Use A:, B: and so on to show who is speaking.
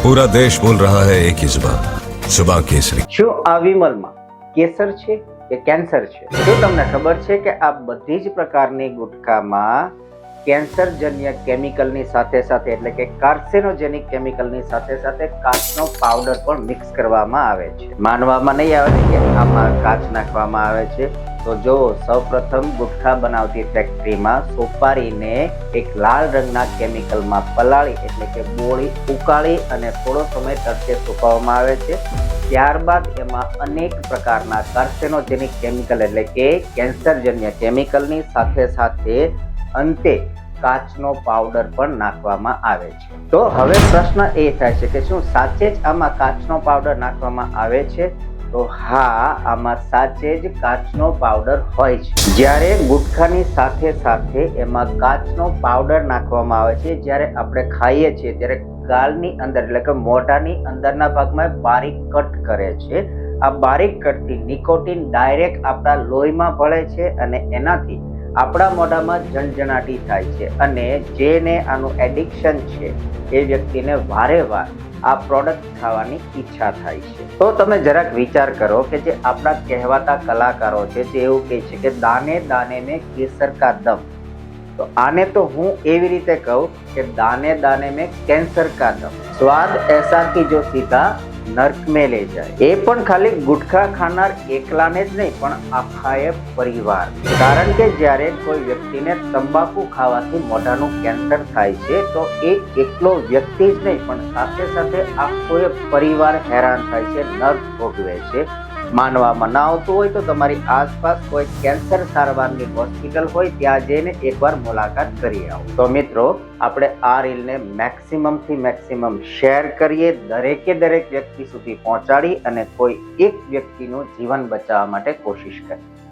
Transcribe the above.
A: पूरा देश बोल रहा है एक ही जुबान, जुबान केसरी।
B: શું આ વિમલમાં કેસર છે કે કેન્સર છે? શું તમને ખબર છે કે આ બધી જ પ્રકારની ગુટખામાં કેન્સરજન્ય કેમિકલની સાથે સાથે એટલે કે કાર્સિનોજેનિક કેમિકલની સાથે સાથે કાચનો પાવડર પણ મિક્સ કરવામાં આવે છે? માનવામાં નહીં આવે કે આમાં કાચ નાખવામાં આવે છે. તો જો સૌપ્રથમ ગુટખા બનાવતી ફેક્ટરીમાં સોપારીને એક લાલ રંગના કેમિકલમાં પલાળી એટલે કે બોળી ઉકાળી અને થોડો સમય તડકે સુકવવામાં આવે છે. ત્યારબાદ એમાં અનેક પ્રકારના કાર્સિનોજેનિક કેમિકલ એટલે કે કેન્સરજન્ય કેમિકલની સાથે સાથે અંતે કાચનો પાવડર પણ નાખવામાં આવે છે. તો હવે પ્રશ્ન એ થાય છે કે શું સાચે જ આમાં કાચનો પાવડર નાખવામાં આવે છે? તો હા, આમાં સાચે જ કાચનો પાવડર હોય છે. જ્યારે ગુટખાની સાથે સાથે એમાં કાચનો પાવડર નાખવામાં આવે છે જ્યારે આપણે ખાઈએ છીએ ત્યારે ગાલની અંદર એટલે કે મોઢાની અંદરના ભાગમાં બારીક કટ કરે છે. આ બારીક કટથી નિકોટિન ડાયરેક્ટ આપણા લોહીમાં ભળે છે અને એનાથી આપણા મોઢામાં ઝણઝણાટી થાય છે અને જેને આનું એડિક્શન છે એ વ્યક્તિને વારે વાર આ પ્રોડક્ટ ખાવાની ઈચ્છા થાય છે. તો તમે જરાક વિચાર કરો કે જે આપણા કહેવાતા કલાકારો છે જે એવું કહે છે કે દાને દાને में केसर का दम, તો આને તો હું એવી રીતે કહું કે દાને દાने में कैंसर का दम, स्वाद ऐसा कि जो सीधा नर्क में ले जाए. એ પણ ખાલી ગુટખા ખાનાર એકલાને જ નહીં પણ આખાએ પરિવાર. કારણ કે જ્યારે કોઈ વ્યક્તિને તંબાકુ ખાવાથી મોઢાનું કેન્સર થાય છે તો એ એકલો વ્યક્તિ જ નહીં પણ સાથે સાથે આખો પરિવાર હેરાન થાય છે, નર્ક ભોગવે છે. માનવામાં ના આવતું હોય તો તમારી આસપાસ કોઈ કેન્સર સારવારની હોસ્પિટલ હોય ત્યાં જઈને એકવાર મુલાકાત કરી આવો. તો મિત્રો, આપણે આ રીલને મેક્સિમમથી મેક્સિમમ શેર કરીએ, દરેક વ્યક્તિ સુધી પહોંચાડી અને કોઈ એક વ્યક્તિનું જીવન બચાવવા માટે કોશિશ કરીએ.